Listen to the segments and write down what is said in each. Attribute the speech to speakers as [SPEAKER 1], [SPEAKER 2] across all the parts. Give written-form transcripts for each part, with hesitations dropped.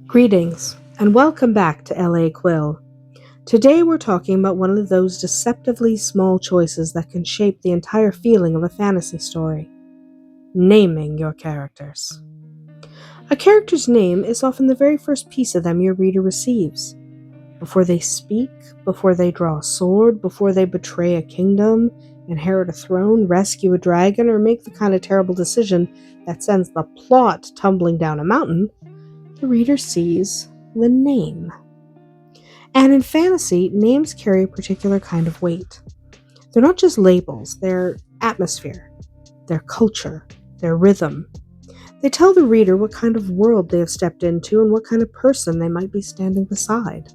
[SPEAKER 1] Greetings, and welcome back to LA Quill. Today we're talking about one of those deceptively small choices that can shape the entire feeling of a fantasy story: naming your characters. A character's name is often the very first piece of them your reader receives. Before they speak, before they draw a sword, before they betray a kingdom, inherit a throne, rescue a dragon, or make the kind of terrible decision that sends the plot tumbling down a mountain, the reader sees the name. And in fantasy, names carry a particular kind of weight. They're not just labels, they're atmosphere, their culture, their rhythm. They tell the reader what kind of world they have stepped into and what kind of person they might be standing beside.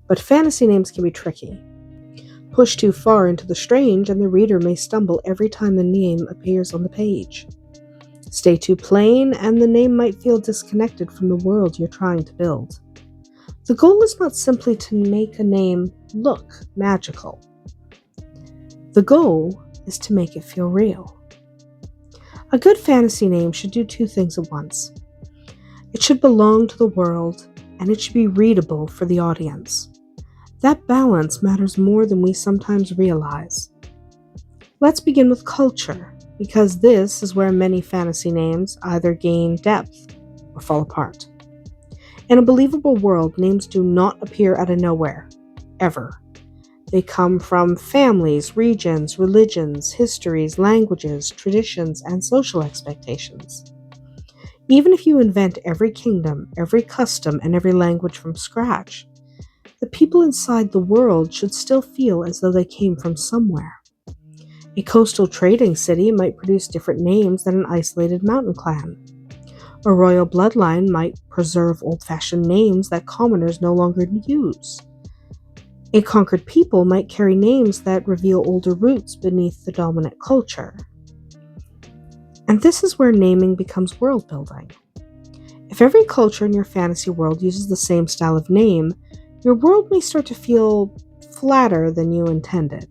[SPEAKER 1] But fantasy names can be tricky. Push too far into the strange, and the reader may stumble every time the name appears on the page. Stay too plain, and the name might feel disconnected from the world you're trying to build. The goal is not simply to make a name look magical. The goal is to make it feel real. A good fantasy name should do two things at once. It should belong to the world, and it should be readable for the audience. That balance matters more than we sometimes realize. Let's begin with culture, because this is where many fantasy names either gain depth or fall apart. In a believable world, names do not appear out of nowhere, ever. They come from families, regions, religions, histories, languages, traditions, and social expectations. Even if you invent every kingdom, every custom, and every language from scratch, the people inside the world should still feel as though they came from somewhere. A coastal trading city might produce different names than an isolated mountain clan. A royal bloodline might preserve old-fashioned names that commoners no longer use. A conquered people might carry names that reveal older roots beneath the dominant culture. And this is where naming becomes world building. If every culture in your fantasy world uses the same style of name, your world may start to feel flatter than you intended.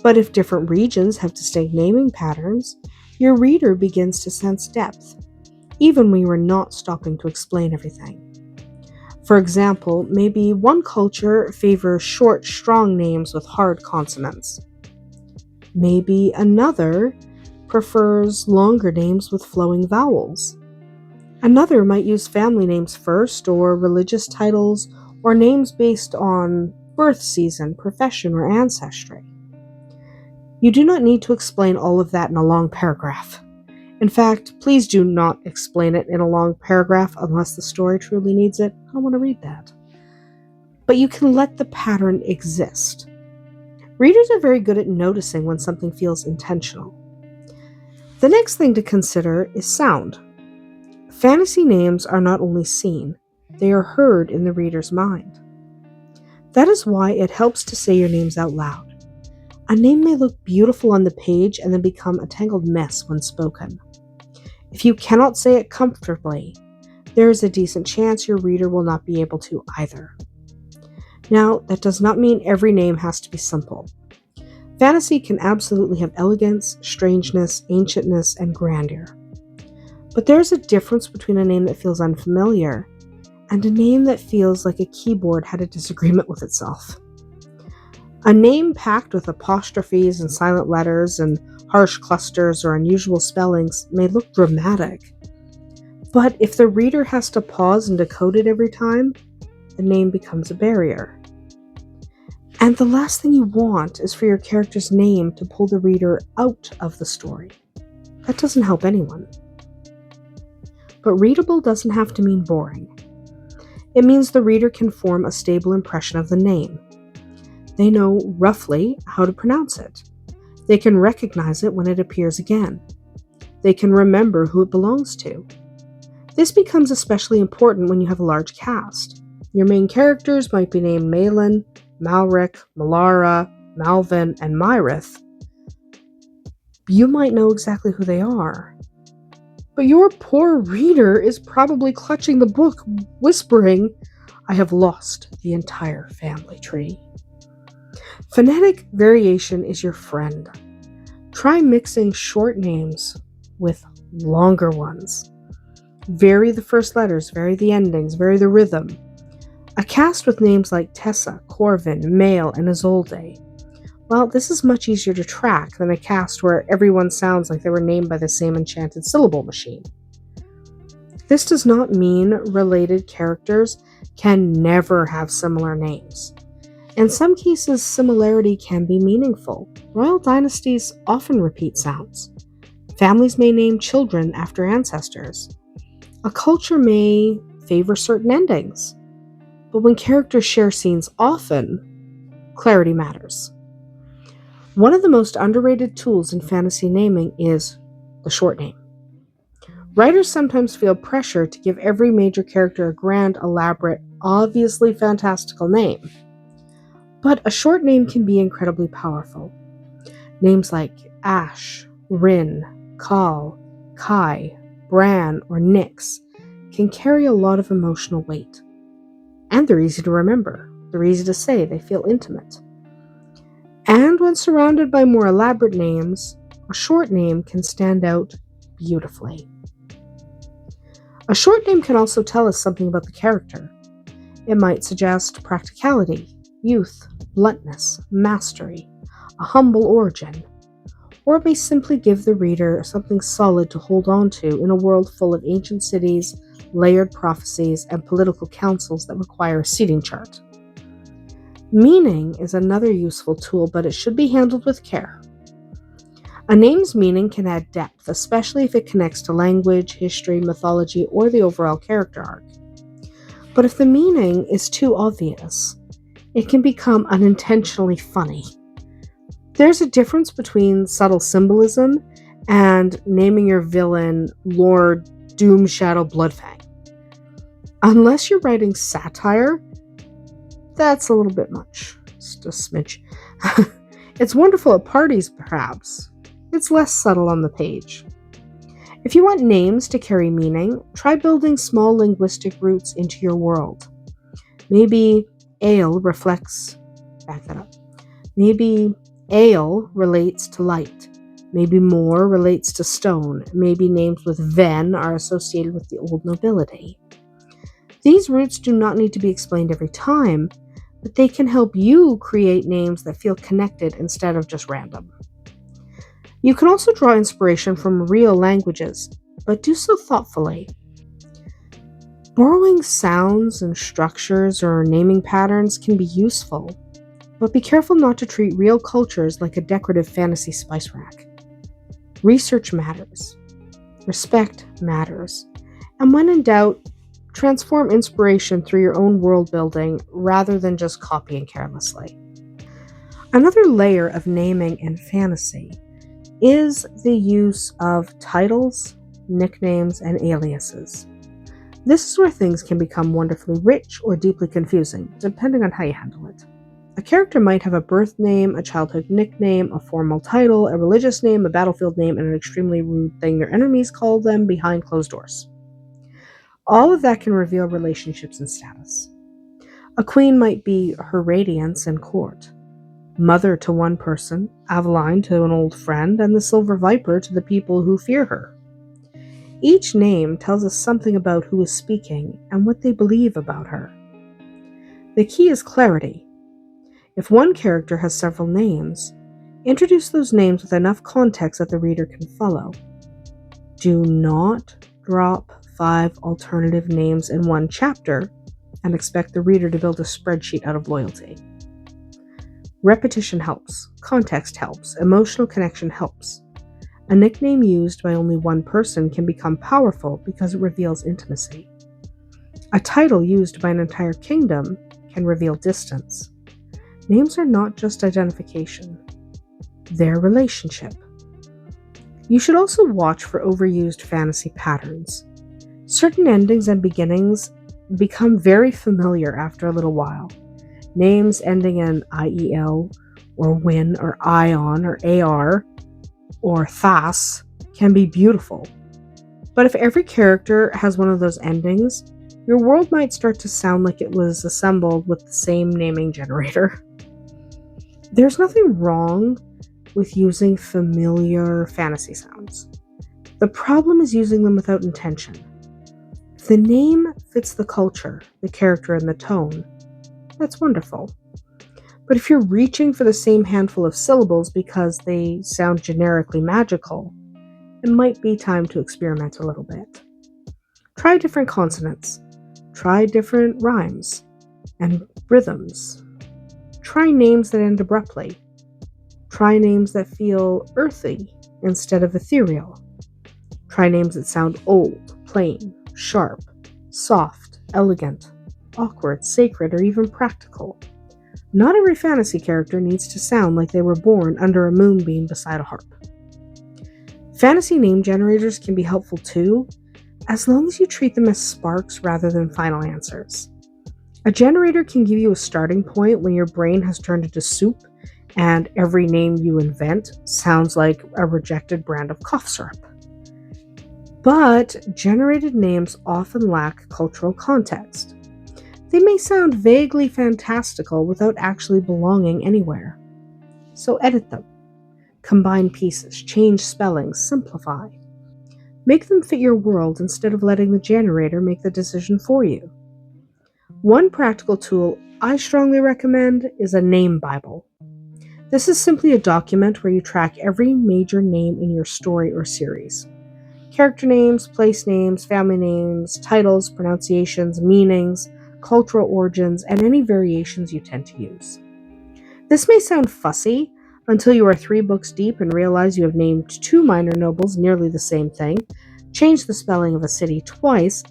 [SPEAKER 1] But if different regions have distinct naming patterns, your reader begins to sense depth, even when you are not stopping to explain everything. For example, maybe one culture favors short, strong names with hard consonants. Maybe another prefers longer names with flowing vowels. Another might use family names first, or religious titles, or names based on birth season, profession, or ancestry. You do not need to explain all of that in a long paragraph. In fact, please do not explain it in a long paragraph unless the story truly needs it. I don't want to read that. But you can let the pattern exist. Readers are very good at noticing when something feels intentional. The next thing to consider is sound. Fantasy names are not only seen, they are heard in the reader's mind. That is why it helps to say your names out loud. A name may look beautiful on the page and then become a tangled mess when spoken. If you cannot say it comfortably, there is a decent chance your reader will not be able to either. Now, that does not mean every name has to be simple. Fantasy can absolutely have elegance, strangeness, ancientness, and grandeur. But there is a difference between a name that feels unfamiliar and a name that feels like a keyboard had a disagreement with itself. A name packed with apostrophes and silent letters and harsh clusters or unusual spellings may look dramatic. But if the reader has to pause and decode it every time, the name becomes a barrier. And the last thing you want is for your character's name to pull the reader out of the story. That doesn't help anyone. But readable doesn't have to mean boring. It means the reader can form a stable impression of the name. They know roughly how to pronounce it. They can recognize it when it appears again. They can remember who it belongs to. This becomes especially important when you have a large cast. Your main characters might be named Malin, Malric, Malara, Malvin, and Myrith. You might know exactly who they are. But your poor reader is probably clutching the book, whispering, "I have lost the entire family tree." Phonetic variation is your friend. Try mixing short names with longer ones. Vary the first letters, vary the endings, vary the rhythm. A cast with names like Tessa, Corvin, Mael, and Isolde. Well, this is much easier to track than a cast where everyone sounds like they were named by the same enchanted syllable machine. This does not mean related characters can never have similar names. In some cases, similarity can be meaningful. Royal dynasties often repeat sounds. Families may name children after ancestors. A culture may favor certain endings. But when characters share scenes often, clarity matters. One of the most underrated tools in fantasy naming is the short name. Writers sometimes feel pressure to give every major character a grand, elaborate, obviously fantastical name. But a short name can be incredibly powerful. Names like Ash, Rin, Kal, Kai, Bran, or Nyx can carry a lot of emotional weight. And they're easy to remember. They're easy to say. They feel intimate. And when surrounded by more elaborate names, a short name can stand out beautifully. A short name can also tell us something about the character. It might suggest practicality, youth, bluntness, mastery, a humble origin, or it may simply give the reader something solid to hold on to in a world full of ancient cities, layered prophecies, and political councils that require a seating chart. Meaning is another useful tool, but it should be handled with care. A name's meaning can add depth, especially if it connects to language, history, mythology, or the overall character arc. But if the meaning is too obvious, it can become unintentionally funny. There's a difference between subtle symbolism and naming your villain Lord Doomshadow Bloodfang. Unless you're writing satire, that's a little bit much. Just a smidge. It's wonderful at parties, perhaps. It's less subtle on the page. If you want names to carry meaning, try building small linguistic roots into your world. Maybe ale reflects... Back that up. Maybe ale relates to light. Maybe more relates to stone. Maybe names with ven are associated with the old nobility. These roots do not need to be explained every time, but they can help you create names that feel connected instead of just random. You can also draw inspiration from real languages, but do so thoughtfully. Borrowing sounds and structures or naming patterns can be useful, but be careful not to treat real cultures like a decorative fantasy spice rack. Research matters. Respect matters. And when in doubt, transform inspiration through your own world building rather than just copying carelessly. Another layer of naming in fantasy is the use of titles, nicknames, and aliases. This is where things can become wonderfully rich or deeply confusing, depending on how you handle it. A character might have a birth name, a childhood nickname, a formal title, a religious name, a battlefield name, and an extremely rude thing their enemies call them behind closed doors. All of that can reveal relationships and status. A queen might be her radiance in court, mother to one person, Aveline to an old friend, and the Silver Viper to the people who fear her. Each name tells us something about who is speaking and what they believe about her. The key is clarity. If one character has several names, introduce those names with enough context that the reader can follow. Do not drop 5 alternative names in one chapter and expect the reader to build a spreadsheet out of loyalty. Repetition helps, context helps, emotional connection helps. A nickname used by only one person can become powerful because it reveals intimacy. A title used by an entire kingdom can reveal distance. Names are not just identification, they're relationship. You should also watch for overused fantasy patterns. Certain endings and beginnings become very familiar after a little while. Names ending in IEL, or Win, or Ion, or AR, or Thas can be beautiful. But if every character has one of those endings, your world might start to sound like it was assembled with the same naming generator. There's nothing wrong with using familiar fantasy sounds. The problem is using them without intention. If the name fits the culture, the character, and the tone, that's wonderful. But if you're reaching for the same handful of syllables because they sound generically magical, it might be time to experiment a little bit. Try different consonants. Try different rhymes and rhythms. Try names that end abruptly. Try names that feel earthy instead of ethereal. Try names that sound old, plain, sharp, soft, elegant, awkward, sacred, or even practical. Not every fantasy character needs to sound like they were born under a moonbeam beside a harp. Fantasy name generators can be helpful too, as long as you treat them as sparks rather than final answers. A generator can give you a starting point when your brain has turned into soup and every name you invent sounds like a rejected brand of cough syrup. But generated names often lack cultural context. They may sound vaguely fantastical without actually belonging anywhere. So edit them. Combine pieces, change spellings, simplify. Make them fit your world instead of letting the generator make the decision for you. One practical tool I strongly recommend is a name Bible. This is simply a document where you track every major name in your story or series. Character names, place names, family names, titles, pronunciations, meanings, cultural origins, and any variations you tend to use. This may sound fussy until you are 3 books deep and realize you have named 2 minor nobles nearly the same thing, changed the spelling of a city twice,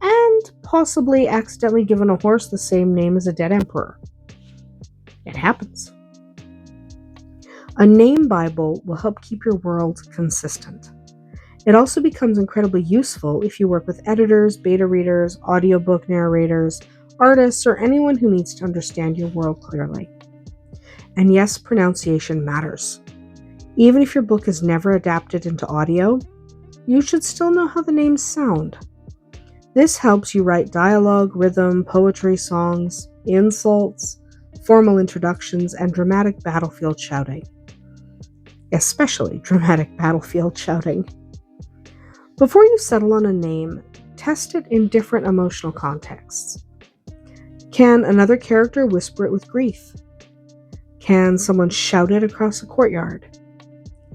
[SPEAKER 1] and possibly accidentally given a horse the same name as a dead emperor. It happens. A name Bible will help keep your world consistent. It also becomes incredibly useful if you work with editors, beta readers, audiobook narrators, artists, or anyone who needs to understand your world clearly. And yes, pronunciation matters. Even if your book is never adapted into audio, you should still know how the names sound. This helps you write dialogue, rhythm, poetry, songs, insults, formal introductions, and dramatic battlefield shouting. Especially dramatic battlefield shouting. Before you settle on a name, test it in different emotional contexts. Can another character whisper it with grief? Can someone shout it across a courtyard?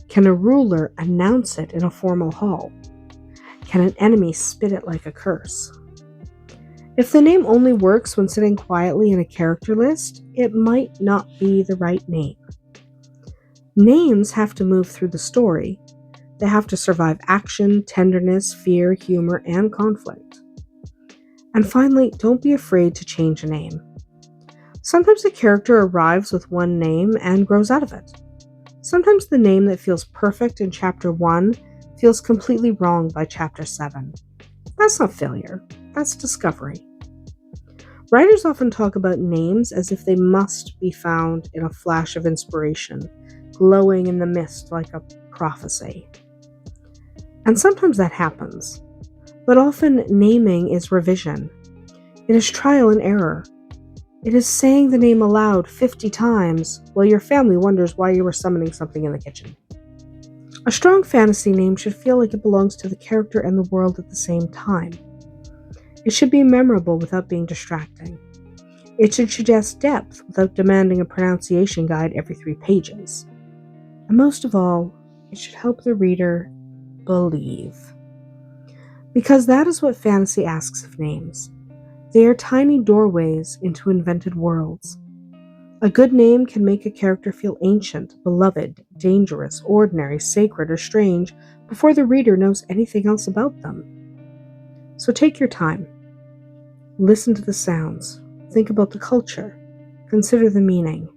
[SPEAKER 1] Can a ruler announce it in a formal hall? Can an enemy spit it like a curse? If the name only works when sitting quietly in a character list, it might not be the right name. Names have to move through the story. They have to survive action, tenderness, fear, humor, and conflict. And finally, don't be afraid to change a name. Sometimes a character arrives with one name and grows out of it. Sometimes the name that feels perfect in chapter 1 feels completely wrong by chapter 7. That's not failure, that's discovery. Writers often talk about names as if they must be found in a flash of inspiration, glowing in the mist like a prophecy. And sometimes that happens, but often naming is revision. It is trial and error. It is saying the name aloud 50 times while your family wonders why you were summoning something in the kitchen. A strong fantasy name should feel like it belongs to the character and the world at the same time. It should be memorable without being distracting. It should suggest depth without demanding a pronunciation guide every 3 pages. And most of all, it should help the reader believe. Because that is what fantasy asks of names. They are tiny doorways into invented worlds. A good name can make a character feel ancient, beloved, dangerous, ordinary, sacred, or strange before the reader knows anything else about them. So take your time. Listen to the sounds. Think about the culture. Consider the meaning.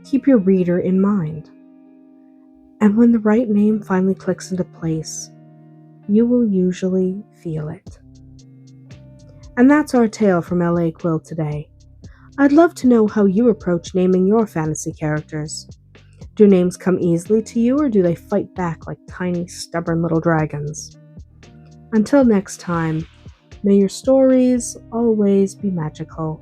[SPEAKER 1] Keep your reader in mind. And when the right name finally clicks into place, you will usually feel it. And that's our tale from LA Quill today. I'd love to know how you approach naming your fantasy characters. Do names come easily to you, or do they fight back like tiny, stubborn little dragons? Until next time, may your stories always be magical.